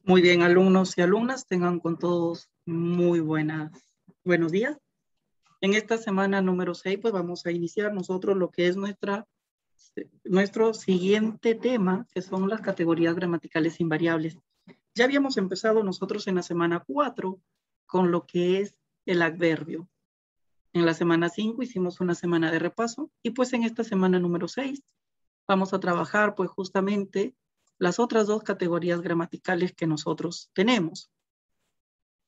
Muy bien, alumnos y alumnas, tengan con todos buenos días. En esta semana número 6, pues vamos a iniciar nosotros lo que es nuestro siguiente tema, que son las categorías gramaticales invariables. Ya habíamos empezado nosotros en la semana 4 con lo que es el adverbio. En la semana 5 hicimos una semana de repaso y pues en esta semana número 6 vamos a trabajar pues justamente las otras dos categorías gramaticales que nosotros tenemos.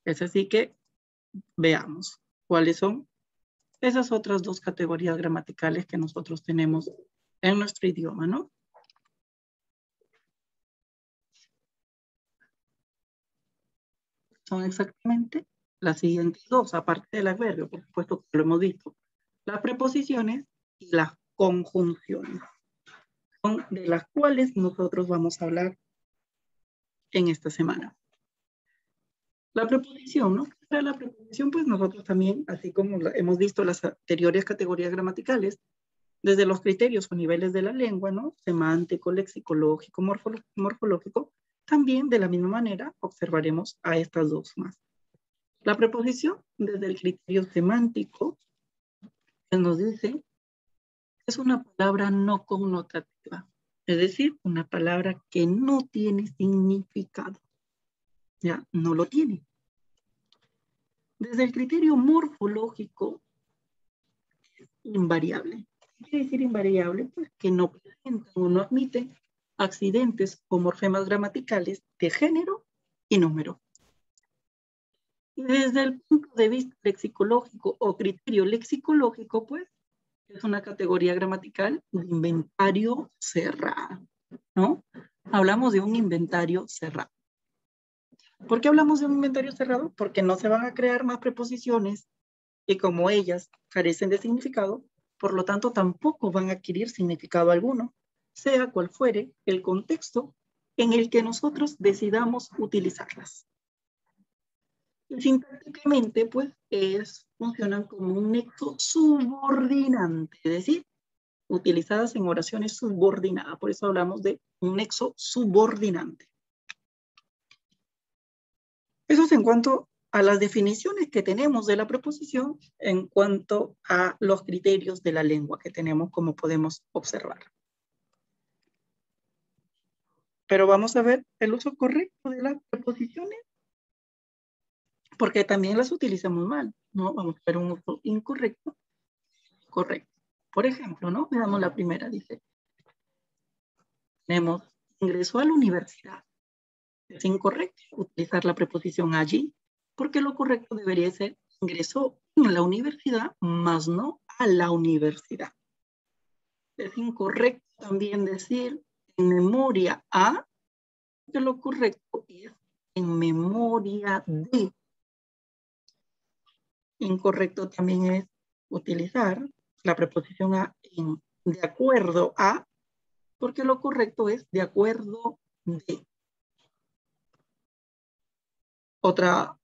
Es así que veamos cuáles son esas otras dos categorías gramaticales que nosotros tenemos en nuestro idioma, ¿no? Son exactamente las siguientes dos, aparte del adverbio, por supuesto que lo hemos visto. Las preposiciones y las conjunciones, son de las cuales nosotros vamos a hablar en esta semana. La preposición, ¿no? Para la preposición, pues nosotros también, así como hemos visto las anteriores categorías gramaticales, desde los criterios o niveles de la lengua, ¿no? Semántico, lexicológico, morfológico, también de la misma manera observaremos a estas dos más. La preposición, desde el criterio semántico, nos dice que es una palabra no connotativa, es decir, una palabra que no tiene significado, ya, no lo tiene. Desde el criterio morfológico, es invariable. ¿Qué quiere decir invariable? Pues que no presentan o no admiten accidentes o morfemas gramaticales de género y número. Y desde el punto de vista lexicológico o criterio lexicológico, pues, es una categoría gramatical de inventario cerrado, ¿no? Hablamos de un inventario cerrado. ¿Por qué hablamos de un inventario cerrado? Porque no se van a crear más preposiciones y como ellas carecen de significado, por lo tanto tampoco van a adquirir significado alguno, sea cual fuere el contexto en el que nosotros decidamos utilizarlas. Y sintácticamente, pues, funcionan como un nexo subordinante, es decir, utilizadas en oraciones subordinadas. Por eso hablamos de un nexo subordinante. Eso es en cuanto a las definiciones que tenemos de la preposición, en cuanto a los criterios de la lengua que tenemos, como podemos observar. Pero vamos a ver el uso correcto de las preposiciones, porque también las utilizamos mal, ¿no? Vamos a ver un uso incorrecto, correcto. Por ejemplo, ¿no? Veamos la primera, dice, tenemos, ingresó a la universidad. Es incorrecto utilizar la preposición allí, porque lo correcto debería ser ingresó en la universidad, más no a la universidad. Es incorrecto también decir en memoria a, porque lo correcto es en memoria de. Incorrecto también es utilizar la preposición a en de acuerdo a, porque lo correcto es de acuerdo de. Otra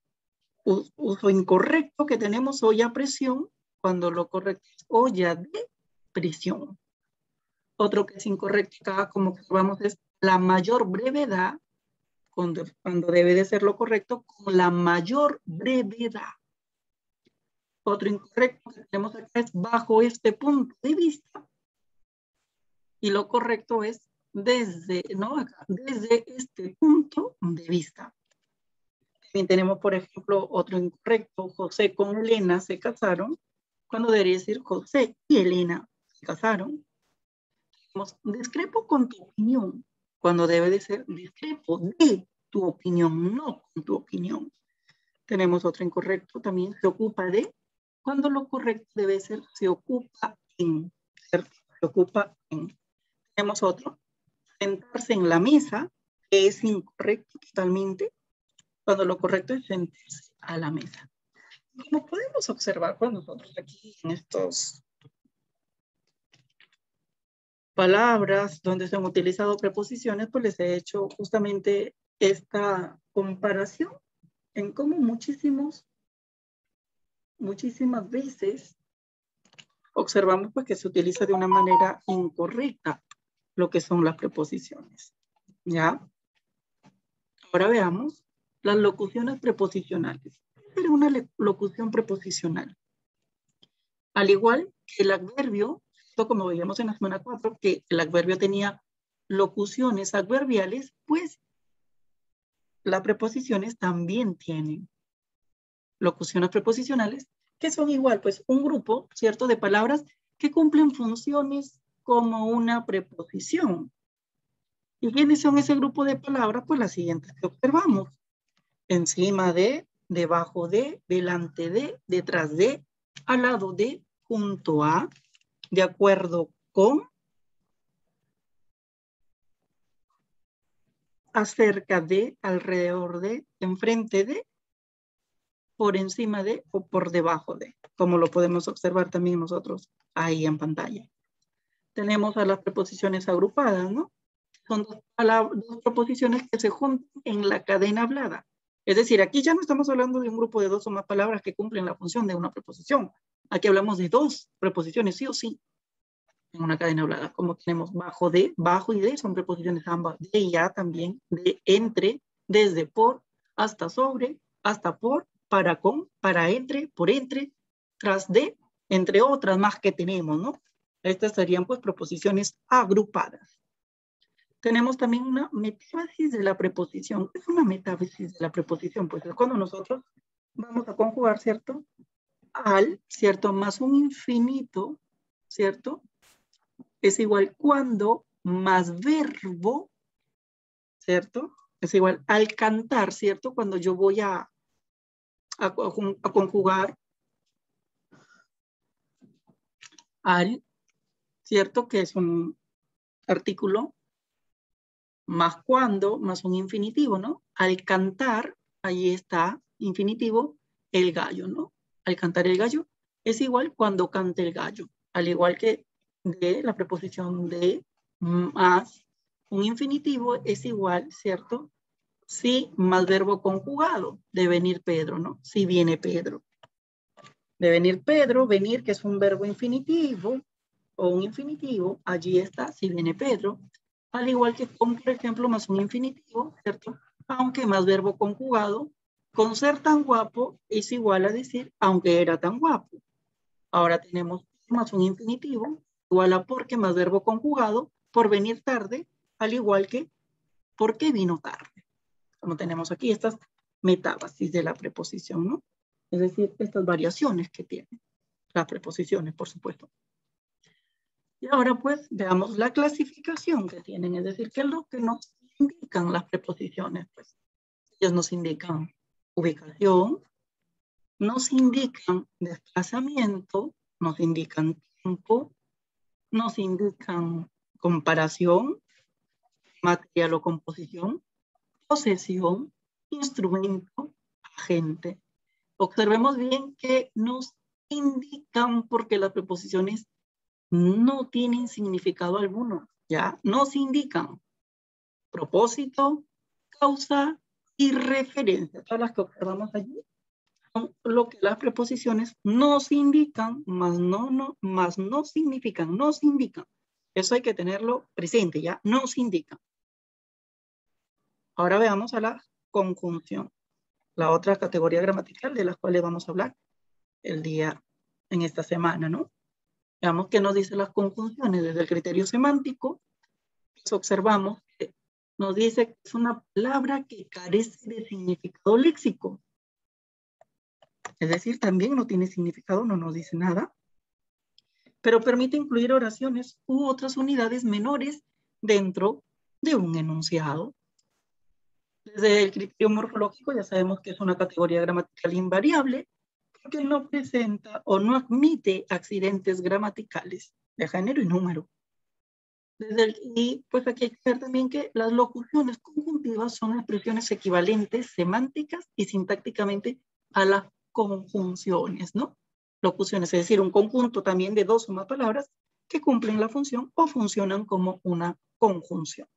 uso incorrecto que tenemos, olla a presión, cuando lo correcto es olla de prisión. Otro que es incorrecto, acá como observamos, es la mayor brevedad, cuando debe de ser lo correcto, con la mayor brevedad. Otro incorrecto que tenemos acá es bajo este punto de vista, y lo correcto es desde, ¿no? Acá, desde este punto de vista. También tenemos, por ejemplo, otro incorrecto, José con Elena se casaron, cuando debería decir José y Elena se casaron. Tenemos discrepo con tu opinión, cuando debe de ser discrepo de tu opinión, no con tu opinión. Tenemos otro incorrecto, también se ocupa de, cuando lo correcto debe ser se ocupa en, ¿cierto? Se ocupa en. Tenemos otro, sentarse en la mesa, que es incorrecto totalmente, cuando lo correcto es sentarse a la mesa. Como podemos observar con nosotros aquí en estas palabras donde se han utilizado preposiciones, pues les he hecho justamente esta comparación en cómo muchísimas veces observamos pues que se utiliza de una manera incorrecta lo que son las preposiciones, ¿ya? Ahora veamos las locuciones preposicionales. Pero una locución preposicional. Al igual que el adverbio, esto como veíamos en la semana 4, que el adverbio tenía locuciones adverbiales, pues las preposiciones también tienen locuciones preposicionales, que son igual, pues un grupo, ¿cierto?, de palabras que cumplen funciones como una preposición. ¿Y quiénes son ese grupo de palabras? Pues las siguientes que observamos. Encima de, debajo de, delante de, detrás de, al lado de, junto a, de acuerdo con, acerca de, alrededor de, enfrente de, por encima de o por debajo de, como lo podemos observar también nosotros ahí en pantalla. Tenemos a las preposiciones agrupadas, ¿no? Son dos preposiciones que se juntan en la cadena hablada. Es decir, aquí ya no estamos hablando de un grupo de dos o más palabras que cumplen la función de una preposición. Aquí hablamos de dos preposiciones, sí o sí, en una cadena hablada. Como tenemos bajo y de, son preposiciones ambas. De y a también, de, entre, desde, por, hasta, sobre, hasta, por, para, con, para, entre, por, entre, tras de, entre otras más que tenemos, ¿no? Estas serían pues preposiciones agrupadas. Tenemos también una metábasis de la preposición. ¿Qué es una metábasis de la preposición? Pues es cuando nosotros vamos a conjugar, ¿cierto? Al, ¿cierto? Más un infinito, ¿cierto? Es igual cuando más verbo, ¿cierto? Es igual al cantar, ¿cierto? Cuando yo voy a conjugar al, ¿cierto? Que es un artículo, más cuando, más un infinitivo, ¿no? Al cantar, ahí está, infinitivo, el gallo, ¿no? Al cantar el gallo es igual cuando cante el gallo, al igual que de la preposición de más un infinitivo es igual, ¿cierto? Si más verbo conjugado, de venir Pedro, ¿no? Si viene Pedro. De venir Pedro, venir, que es un verbo infinitivo o un infinitivo, allí está, si viene Pedro, al igual que con, por ejemplo, más un infinitivo, ¿cierto? Aunque más verbo conjugado, con ser tan guapo es igual a decir, aunque era tan guapo. Ahora tenemos más un infinitivo, igual a porque más verbo conjugado, por venir tarde, al igual que porque vino tarde. Como tenemos aquí estas metábasis de la preposición, ¿no? Es decir, estas variaciones que tienen las preposiciones, por supuesto. Y ahora pues veamos la clasificación que tienen, es decir, qué es lo que nos indican las preposiciones. Pues ellos nos indican ubicación, nos indican desplazamiento, nos indican tiempo, nos indican comparación, material o composición, posesión, instrumento, agente. Observemos bien que nos indican porque las preposiciones no tienen significado alguno, ¿ya? Nos indican propósito, causa y referencia. Todas las que observamos allí son lo que las preposiciones nos indican, más no significan, nos indican. Eso hay que tenerlo presente, ¿ya? Nos indican. Ahora veamos a la conjunción, la otra categoría gramatical de las cuales vamos a hablar en esta semana, ¿no? Veamos qué nos dicen las conjunciones desde el criterio semántico. Pues observamos que nos dice que es una palabra que carece de significado léxico. Es decir, también no tiene significado, no nos dice nada, pero permite incluir oraciones u otras unidades menores dentro de un enunciado. Desde el criterio morfológico ya sabemos que es una categoría gramatical invariable porque no presenta o no admite accidentes gramaticales de género y número. Y pues aquí hay que ver también que las locuciones conjuntivas son expresiones equivalentes semánticas y sintácticamente a las conjunciones, ¿no? Locuciones, es decir, un conjunto también de dos o más palabras que cumplen la función o funcionan como una conjunción.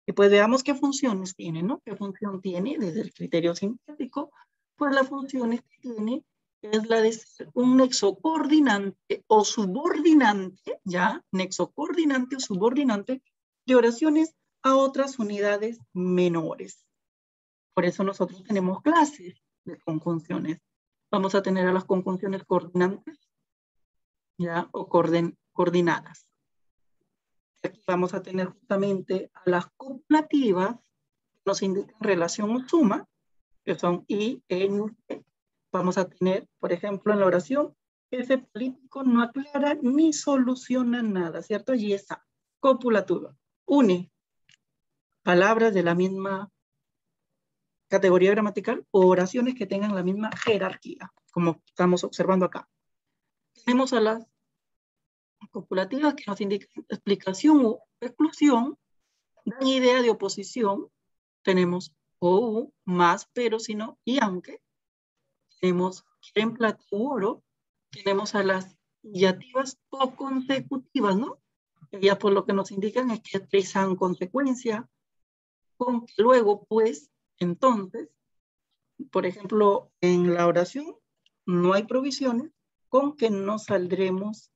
Y pues veamos qué funciones tiene, ¿no? ¿Qué función tiene desde el criterio sintáctico? Pues las funciones que tiene es la de ser un nexo coordinante o subordinante, ¿ya? Nexo coordinante o subordinante de oraciones a otras unidades menores. Por eso nosotros tenemos clases de conjunciones. Vamos a tener a las conjunciones coordinantes, ¿ya? O coordinadas. Aquí vamos a tener justamente a las copulativas, que nos indican relación o suma, que son I, N, E. Vamos a tener, por ejemplo, en la oración, ese político no aclara ni soluciona nada, ¿cierto? Allí está, copulativa. Une palabras de la misma categoría gramatical o oraciones que tengan la misma jerarquía, como estamos observando acá. Tenemos a las copulativas que nos indican explicación o exclusión, dan idea de oposición. Tenemos o, más, pero, si no, y aunque. Tenemos en plata u oro. Tenemos a las illativas o consecutivas, ¿no? Ellas por lo que nos indican es que expresan consecuencia, con que luego, pues, entonces, por ejemplo, en la oración no hay provisiones, con que no saldremos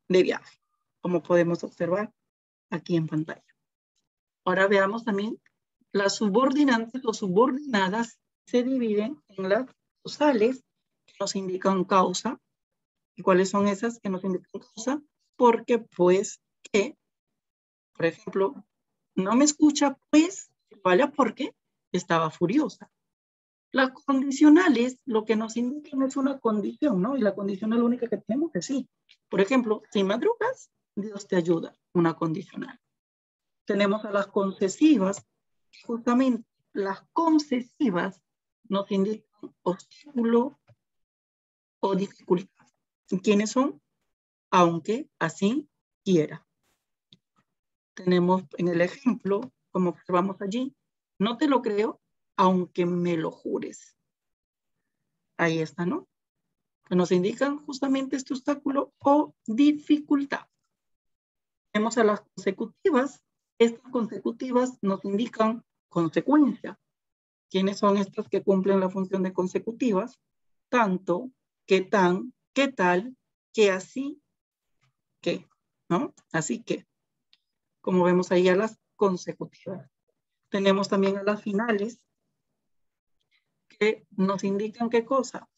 de viaje, como podemos observar aquí en pantalla. Ahora veamos también las subordinantes o subordinadas se dividen en las causales que nos indican causa. ¿Y cuáles son esas que nos indican causa? Porque pues que, por ejemplo, no me escucha pues, vaya porque estaba furiosa. Las condicionales lo que nos indican es una condición, ¿no? Y la condicional única que tenemos es sí. Por ejemplo, si madrugas, Dios te ayuda, una condicional. Tenemos a las concesivas, justamente las concesivas nos indican obstáculo o dificultad. ¿Quiénes son? Aunque así quiera. Tenemos en el ejemplo, como observamos allí, no te lo creo, aunque me lo jures. Ahí está, ¿no? Que nos indican justamente este obstáculo o dificultad. Tenemos a las consecutivas. Estas consecutivas nos indican consecuencia. ¿Quiénes son estas que cumplen la función de consecutivas? Tanto, que tan, que tal, que así, que, ¿no? Así que, como vemos ahí a las consecutivas. Tenemos también a las finales, que nos indican qué cosa,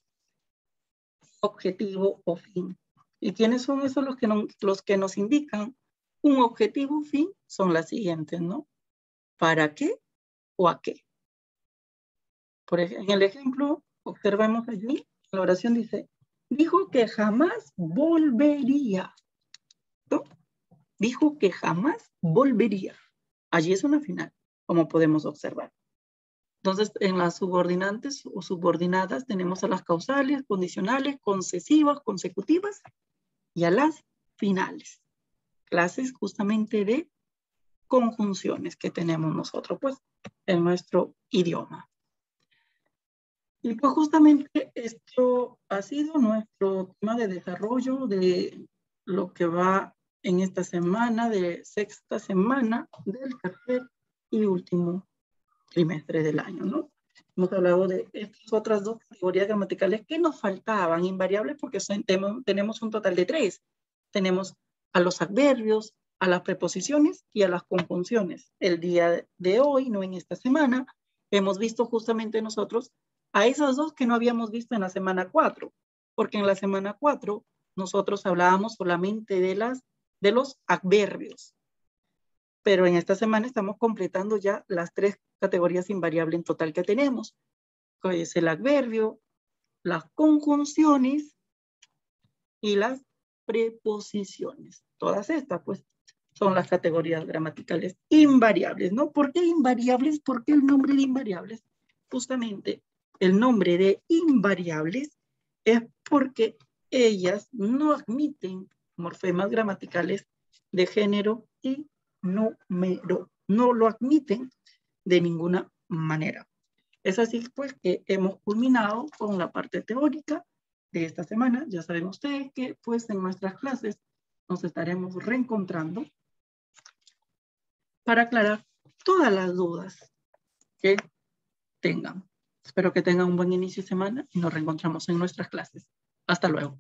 objetivo o fin. ¿Y quiénes son esos los que nos indican un objetivo o fin? Son las siguientes, ¿no? ¿Para qué o a qué? Por ejemplo, en el ejemplo, observamos allí, la oración dice, dijo que jamás volvería. ¿No? Dijo que jamás volvería. Allí es una final, como podemos observar. Entonces, en las subordinantes o subordinadas tenemos a las causales, condicionales, concesivas, consecutivas y a las finales. Clases justamente de conjunciones que tenemos nosotros, pues, en nuestro idioma. Y pues justamente esto ha sido nuestro tema de desarrollo de lo que va en esta semana, de sexta semana del tercer y último trimestre del año, ¿no? Hemos hablado de estas otras dos categorías gramaticales que nos faltaban, invariables, porque tenemos un total de 3. Tenemos a los adverbios, a las preposiciones y a las conjunciones. El día de hoy, no en esta semana, hemos visto justamente nosotros a esas dos que no habíamos visto en la semana 4, porque en la semana 4 nosotros hablábamos solamente de los adverbios. Pero en esta semana estamos completando ya las 3 categorías invariables en total que tenemos, que es el adverbio, las conjunciones y las preposiciones. Todas estas, pues, son las categorías gramaticales invariables, ¿no? ¿Por qué invariables? ¿Por qué el nombre de invariables? Justamente el nombre de invariables es porque ellas no admiten morfemas gramaticales de género y número. No lo admiten de ninguna manera. Es así, pues, que hemos culminado con la parte teórica de esta semana. Ya saben ustedes que, pues, en nuestras clases nos estaremos reencontrando para aclarar todas las dudas que tengan. Espero que tengan un buen inicio de semana y nos reencontramos en nuestras clases. Hasta luego.